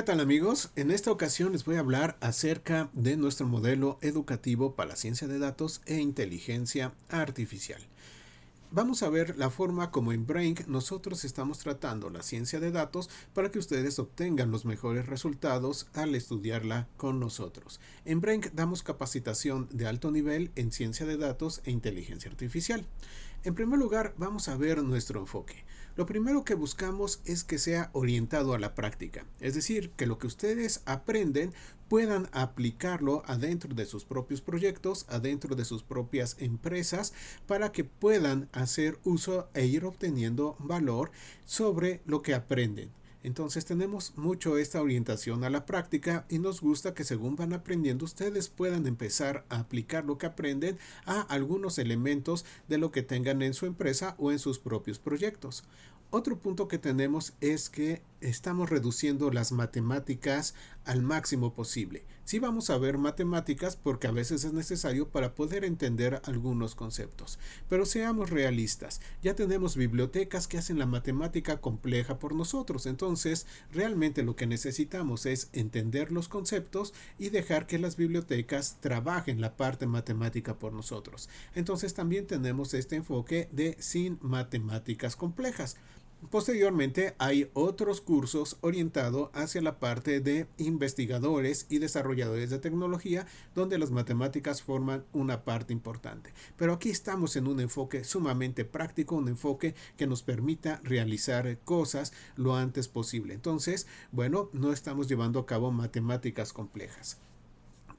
¿Qué tal amigos? En esta ocasión les voy a hablar acerca de nuestro modelo educativo para la ciencia de datos e inteligencia artificial. Vamos a ver la forma como en Brain nosotros estamos tratando la ciencia de datos para que ustedes obtengan los mejores resultados al estudiarla con nosotros. En Brain damos capacitación de alto nivel en ciencia de datos e inteligencia artificial. En primer lugar, vamos a ver nuestro enfoque. Lo primero que buscamos es que sea orientado a la práctica, es decir, que lo que ustedes aprenden puedan aplicarlo adentro de sus propios proyectos, adentro de sus propias empresas, para que puedan hacer uso e ir obteniendo valor sobre lo que aprenden. Entonces tenemos mucho esta orientación a la práctica y nos gusta que según van aprendiendo ustedes puedan empezar a aplicar lo que aprenden a algunos elementos de lo que tengan en su empresa o en sus propios proyectos. Otro punto que tenemos es que estamos reduciendo las matemáticas al máximo posible. Sí vamos a ver matemáticas porque a veces es necesario para poder entender algunos conceptos. Pero seamos realistas, ya tenemos bibliotecas que hacen la matemática compleja por nosotros. Entonces, realmente lo que necesitamos es entender los conceptos y dejar que las bibliotecas trabajen la parte matemática por nosotros. Entonces, también tenemos este enfoque de sin matemáticas complejas. Posteriormente hay otros cursos orientados hacia la parte de investigadores y desarrolladores de tecnología donde las matemáticas forman una parte importante. Pero aquí estamos en un enfoque sumamente práctico, un enfoque que nos permita realizar cosas lo antes posible. Entonces, bueno, no estamos llevando a cabo matemáticas complejas.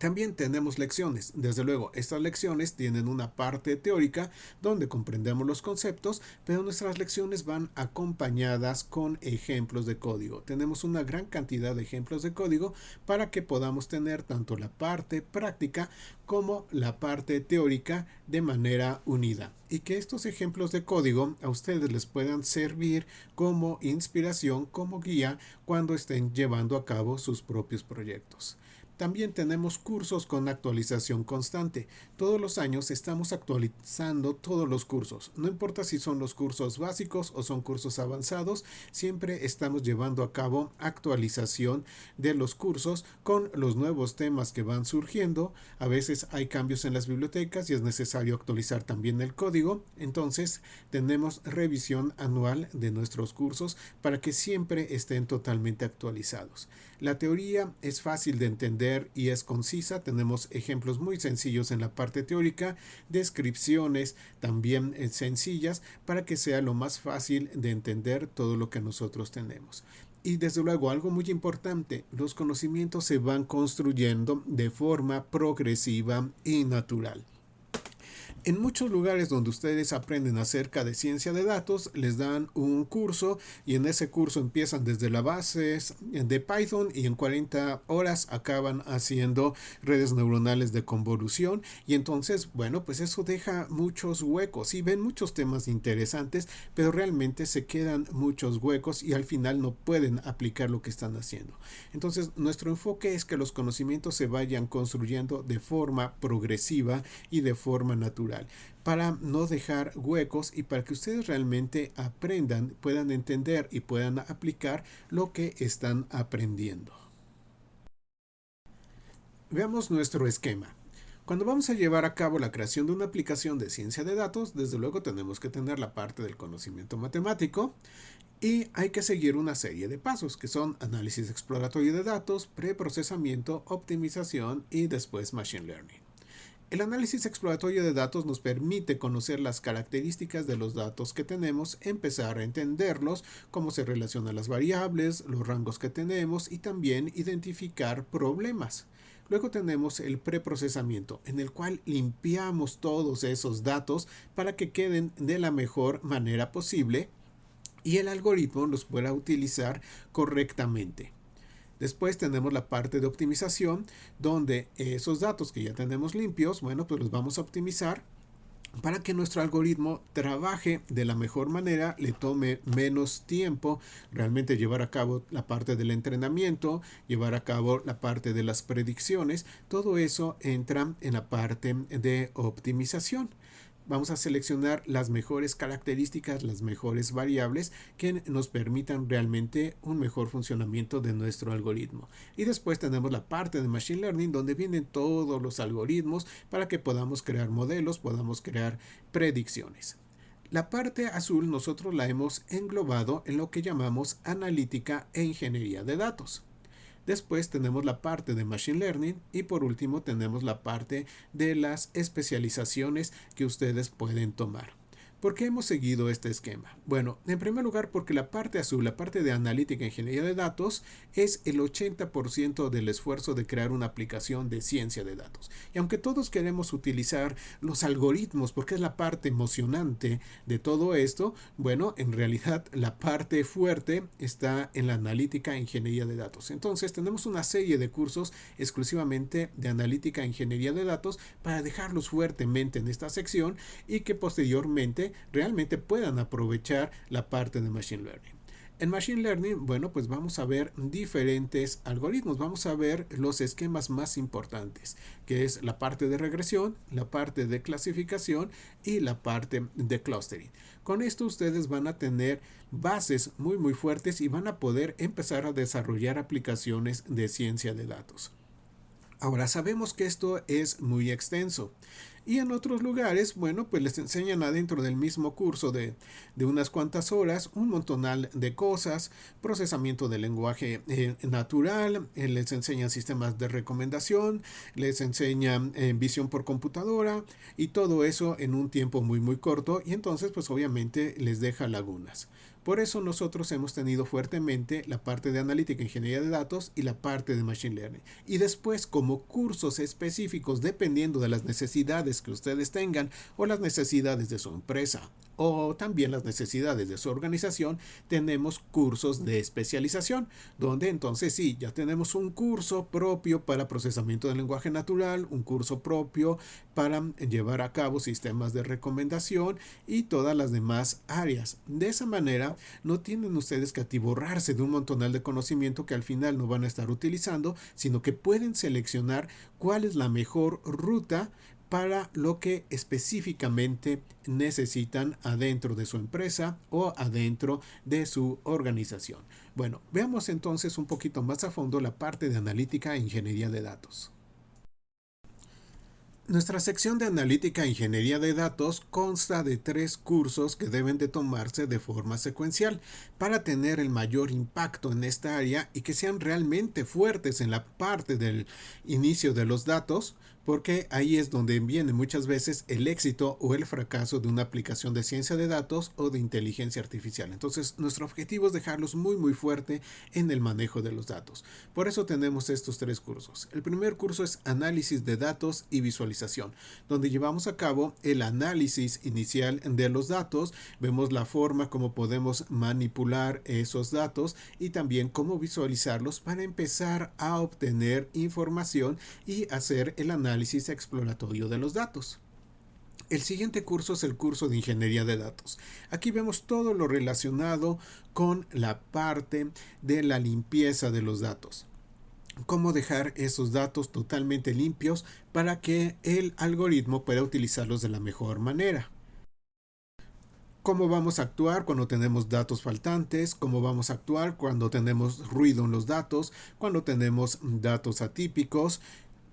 También tenemos lecciones. Desde luego, estas lecciones tienen una parte teórica donde comprendemos los conceptos, pero nuestras lecciones van acompañadas con ejemplos de código. Tenemos una gran cantidad de ejemplos de código para que podamos tener tanto la parte práctica como la parte teórica de manera unida. Y que estos ejemplos de código a ustedes les puedan servir como inspiración, como guía cuando estén llevando a cabo sus propios proyectos. También tenemos cursos con actualización constante. Todos los años estamos actualizando todos los cursos. No importa si son los cursos básicos o son cursos avanzados, siempre estamos llevando a cabo actualización de los cursos con los nuevos temas que van surgiendo. A veces hay cambios en las bibliotecas y es necesario actualizar también el código. Entonces tenemos revisión anual de nuestros cursos para que siempre estén totalmente actualizados. La teoría es fácil de entender y es concisa. Tenemos ejemplos muy sencillos en la parte teórica, descripciones también sencillas para que sea lo más fácil de entender todo lo que nosotros tenemos. Y desde luego algo muy importante, los conocimientos se van construyendo de forma progresiva y natural. En muchos lugares donde ustedes aprenden acerca de ciencia de datos, les dan un curso y en ese curso empiezan desde la base de Python y en 40 horas acaban haciendo redes neuronales de convolución y entonces, bueno, pues eso deja muchos huecos y ven muchos temas interesantes, pero realmente se quedan muchos huecos y al final no pueden aplicar lo que están haciendo. Entonces, nuestro enfoque es que los conocimientos se vayan construyendo de forma progresiva y de forma natural, para no dejar huecos y para que ustedes realmente aprendan, puedan entender y puedan aplicar lo que están aprendiendo. Veamos nuestro esquema. Cuando vamos a llevar a cabo la creación de una aplicación de ciencia de datos, desde luego tenemos que tener la parte del conocimiento matemático y hay que seguir una serie de pasos que son análisis exploratorio de datos, preprocesamiento, optimización y después machine learning. El análisis exploratorio de datos nos permite conocer las características de los datos que tenemos, empezar a entenderlos, cómo se relacionan las variables, los rangos que tenemos y también identificar problemas. Luego tenemos el preprocesamiento, en el cual limpiamos todos esos datos para que queden de la mejor manera posible y el algoritmo los pueda utilizar correctamente. Después tenemos la parte de optimización, donde esos datos que ya tenemos limpios, bueno, pues los vamos a optimizar para que nuestro algoritmo trabaje de la mejor manera, le tome menos tiempo realmente llevar a cabo la parte del entrenamiento, llevar a cabo la parte de las predicciones. Todo eso entra en la parte de optimización. Vamos a seleccionar las mejores características, las mejores variables que nos permitan realmente un mejor funcionamiento de nuestro algoritmo. Y después tenemos la parte de Machine Learning donde vienen todos los algoritmos para que podamos crear modelos, podamos crear predicciones. La parte azul nosotros la hemos englobado en lo que llamamos analítica e ingeniería de datos. Después tenemos la parte de Machine Learning y por último tenemos la parte de las especializaciones que ustedes pueden tomar. ¿Por qué hemos seguido este esquema? Bueno, en primer lugar porque la parte azul, la parte de analítica e ingeniería de datos, es el 80% del esfuerzo de crear una aplicación de ciencia de datos. Y aunque todos queremos utilizar los algoritmos porque es la parte emocionante de todo esto, bueno, en realidad la parte fuerte está en la analítica e ingeniería de datos. Entonces tenemos una serie de cursos exclusivamente de analítica e ingeniería de datos para dejarlos fuertemente en esta sección y que posteriormente realmente puedan aprovechar la parte de Machine Learning. En Machine Learning, bueno, pues vamos a ver diferentes algoritmos, vamos a ver los esquemas más importantes, que es la parte de regresión, la parte de clasificación y la parte de clustering. Con esto ustedes van a tener bases muy fuertes y van a poder empezar a desarrollar aplicaciones de ciencia de datos. Ahora sabemos que esto es muy extenso. Y en otros lugares, bueno, pues les enseñan adentro del mismo curso de unas cuantas horas un montonal de cosas, procesamiento del lenguaje natural, les enseñan sistemas de recomendación, les enseñan visión por computadora y todo eso en un tiempo muy corto y entonces pues obviamente les deja lagunas. Por eso nosotros hemos tenido fuertemente la parte de analítica e ingeniería de datos y la parte de Machine Learning. Y después, como cursos específicos, dependiendo de las necesidades que ustedes tengan o las necesidades de su empresa o también las necesidades de su organización, tenemos cursos de especialización, donde entonces sí, ya tenemos un curso propio para procesamiento del lenguaje natural, un curso propio para llevar a cabo sistemas de recomendación y todas las demás áreas. De esa manera, no tienen ustedes que atiborrarse de un montonal de conocimiento que al final no van a estar utilizando, sino que pueden seleccionar cuál es la mejor ruta para lo que específicamente necesitan adentro de su empresa o adentro de su organización. Bueno, veamos entonces un poquito más a fondo la parte de analítica e ingeniería de datos. Nuestra sección de analítica e ingeniería de datos consta de 3 cursos que deben de tomarse de forma secuencial para tener el mayor impacto en esta área y que sean realmente fuertes en la parte del inicio de los datos, porque ahí es donde viene muchas veces el éxito o el fracaso de una aplicación de ciencia de datos o de inteligencia artificial. Entonces, nuestro objetivo es dejarlos muy fuerte en el manejo de los datos. Por eso tenemos estos 3 cursos. El primer curso es análisis de datos y visualización, donde llevamos a cabo el análisis inicial de los datos, vemos la forma como podemos manipular esos datos y también cómo visualizarlos para empezar a obtener información y hacer el análisis exploratorio de los datos. El siguiente curso es el curso de ingeniería de datos. Aquí vemos todo lo relacionado con la parte de la limpieza de los datos. Cómo dejar esos datos totalmente limpios para que el algoritmo pueda utilizarlos de la mejor manera. Cómo vamos a actuar cuando tenemos datos faltantes, cómo vamos a actuar cuando tenemos ruido en los datos, cuando tenemos datos atípicos.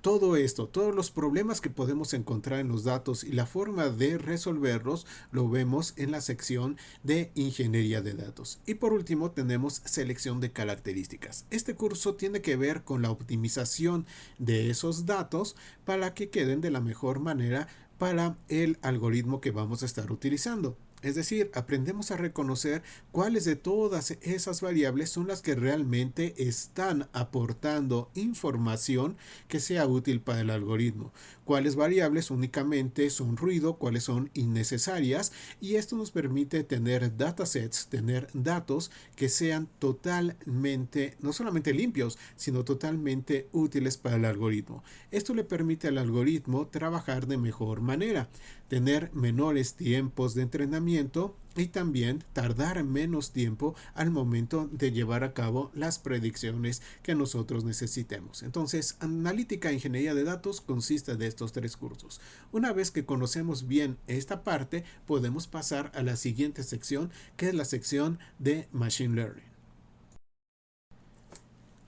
Todo esto, todos los problemas que podemos encontrar en los datos y la forma de resolverlos lo vemos en la sección de ingeniería de datos. Y por último tenemos selección de características. Este curso tiene que ver con la optimización de esos datos para que queden de la mejor manera para el algoritmo que vamos a estar utilizando. Es decir, aprendemos a reconocer cuáles de todas esas variables son las que realmente están aportando información que sea útil para el algoritmo. Cuáles variables únicamente son ruido, cuáles son innecesarias, y esto nos permite tener datasets, tener datos que sean totalmente, no solamente limpios, sino totalmente útiles para el algoritmo. Esto le permite al algoritmo trabajar de mejor manera, tener menores tiempos de entrenamiento procesamiento y también tardar menos tiempo al momento de llevar a cabo las predicciones que nosotros necesitemos. Entonces, analítica e ingeniería de datos consiste de estos tres cursos. Una vez que conocemos bien esta parte, podemos pasar a la siguiente sección, que es la sección de Machine Learning.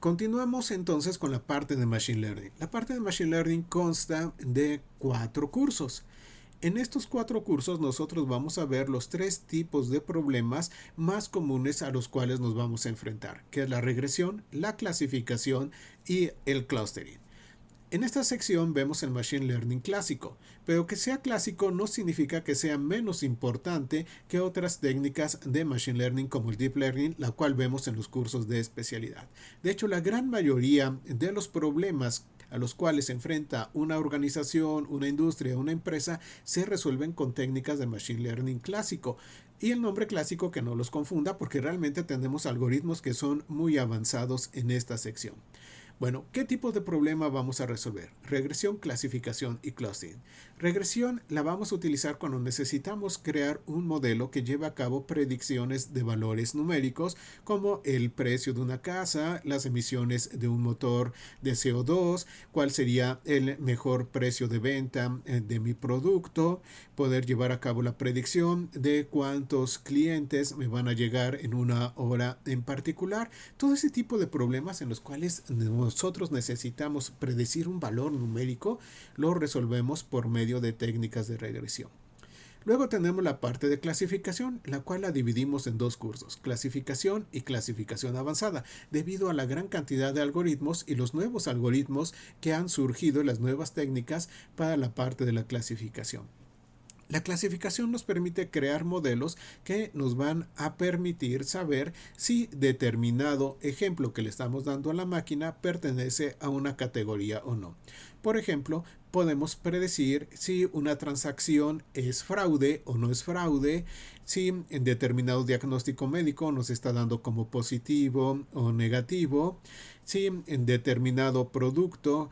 Continuamos entonces con la parte de Machine Learning. La parte de Machine Learning consta de 4 cursos. En estos 4 cursos nosotros vamos a ver los 3 tipos de problemas más comunes a los cuales nos vamos a enfrentar, que es la regresión, la clasificación y el clustering. En esta sección vemos el Machine Learning clásico, pero que sea clásico no significa que sea menos importante que otras técnicas de Machine Learning como el Deep Learning, la cual vemos en los cursos de especialidad. De hecho, la gran mayoría de los problemas a los cuales se enfrenta una organización, una industria, una empresa, se resuelven con técnicas de Machine Learning clásico. Y el nombre clásico que no los confunda, porque realmente tenemos algoritmos que son muy avanzados en esta sección. Bueno, ¿qué tipo de problema vamos a resolver? Regresión, clasificación y clustering. Regresión la vamos a utilizar cuando necesitamos crear un modelo que lleve a cabo predicciones de valores numéricos como el precio de una casa, las emisiones de un motor de CO2, cuál sería el mejor precio de venta de mi producto, poder llevar a cabo la predicción de cuántos clientes me van a llegar en una hora en particular. Todo ese tipo de problemas en los cuales nosotros necesitamos predecir un valor numérico, lo resolvemos por medio de técnicas de regresión. Luego tenemos la parte de clasificación, la cual la dividimos en 2 cursos, clasificación y clasificación avanzada, debido a la gran cantidad de algoritmos y los nuevos algoritmos que han surgido, las nuevas técnicas para la parte de la clasificación. La clasificación nos permite crear modelos que nos van a permitir saber si determinado ejemplo que le estamos dando a la máquina pertenece a una categoría o no. Por ejemplo, podemos predecir si una transacción es fraude o no es fraude, si en determinado diagnóstico médico nos está dando como positivo o negativo, si en determinado producto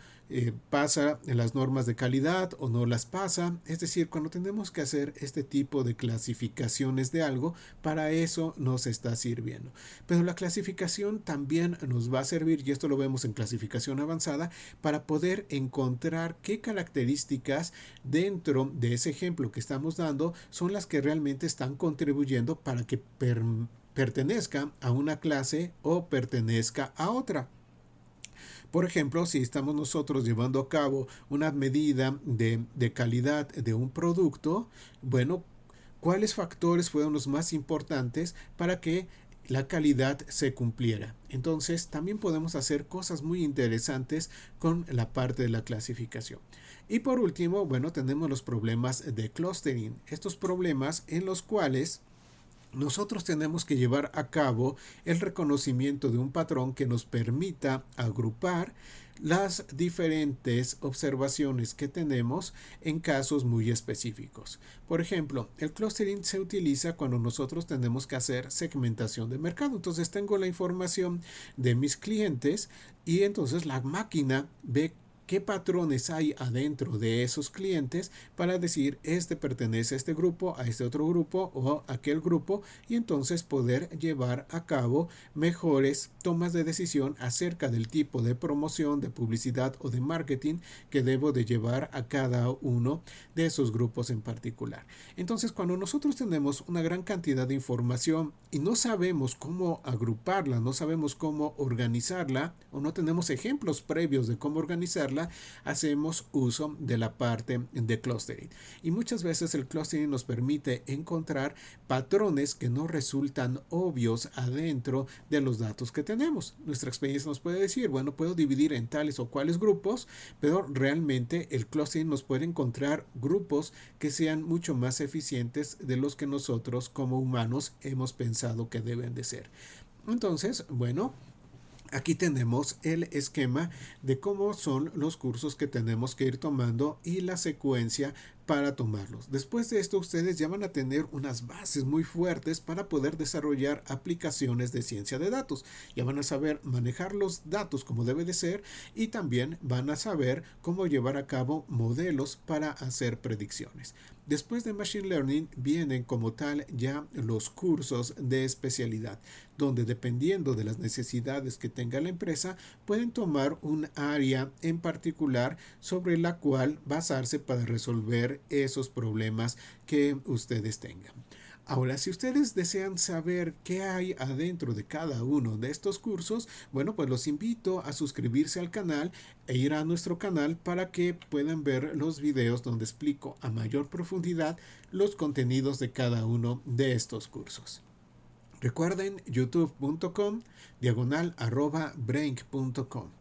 pasa en las normas de calidad o no las pasa. Es decir, cuando tenemos que hacer este tipo de clasificaciones de algo, para eso nos está sirviendo. Pero la clasificación también nos va a servir, y esto lo vemos en clasificación avanzada, para poder encontrar qué características dentro de ese ejemplo que estamos dando son las que realmente están contribuyendo para que pertenezca a una clase o pertenezca a otra. Por ejemplo, si estamos nosotros llevando a cabo una medida de calidad de un producto, bueno, ¿cuáles factores fueron los más importantes para que la calidad se cumpliera? Entonces, también podemos hacer cosas muy interesantes con la parte de la clasificación. Y por último, bueno, tenemos los problemas de clustering. Estos problemas en los cuales nosotros tenemos que llevar a cabo el reconocimiento de un patrón que nos permita agrupar las diferentes observaciones que tenemos en casos muy específicos. Por ejemplo, el clustering se utiliza cuando nosotros tenemos que hacer segmentación de mercado. Entonces tengo la información de mis clientes y entonces la máquina ve qué patrones hay adentro de esos clientes para decir este pertenece a este grupo, a este otro grupo o a aquel grupo, y entonces poder llevar a cabo mejores tomas de decisión acerca del tipo de promoción, de publicidad o de marketing que debo de llevar a cada uno de esos grupos en particular. Entonces, cuando nosotros tenemos una gran cantidad de información y no sabemos cómo agruparla, no sabemos cómo organizarla o no tenemos ejemplos previos de cómo organizarla, hacemos uso de la parte de clustering. Y muchas veces el clustering nos permite encontrar patrones que no resultan obvios adentro de los datos que tenemos. Nuestra experiencia nos puede decir, bueno, puedo dividir en tales o cuales grupos, pero realmente el clustering nos puede encontrar grupos que sean mucho más eficientes de los que nosotros como humanos hemos pensado que deben de ser. Entonces, bueno, aquí tenemos el esquema de cómo son los cursos que tenemos que ir tomando y la secuencia para tomarlos. Después de esto, ustedes ya van a tener unas bases muy fuertes para poder desarrollar aplicaciones de ciencia de datos. Ya van a saber manejar los datos como debe de ser y también van a saber cómo llevar a cabo modelos para hacer predicciones. Después de Machine Learning vienen como tal ya los cursos de especialidad, donde dependiendo de las necesidades que tenga la empresa, pueden tomar un área en particular sobre la cual basarse para resolver esos problemas que ustedes tengan. Ahora, si ustedes desean saber qué hay adentro de cada uno de estos cursos, bueno, pues los invito a suscribirse al canal e ir a nuestro canal para que puedan ver los videos donde explico a mayor profundidad los contenidos de cada uno de estos cursos. Recuerden youtube.com/brink.com.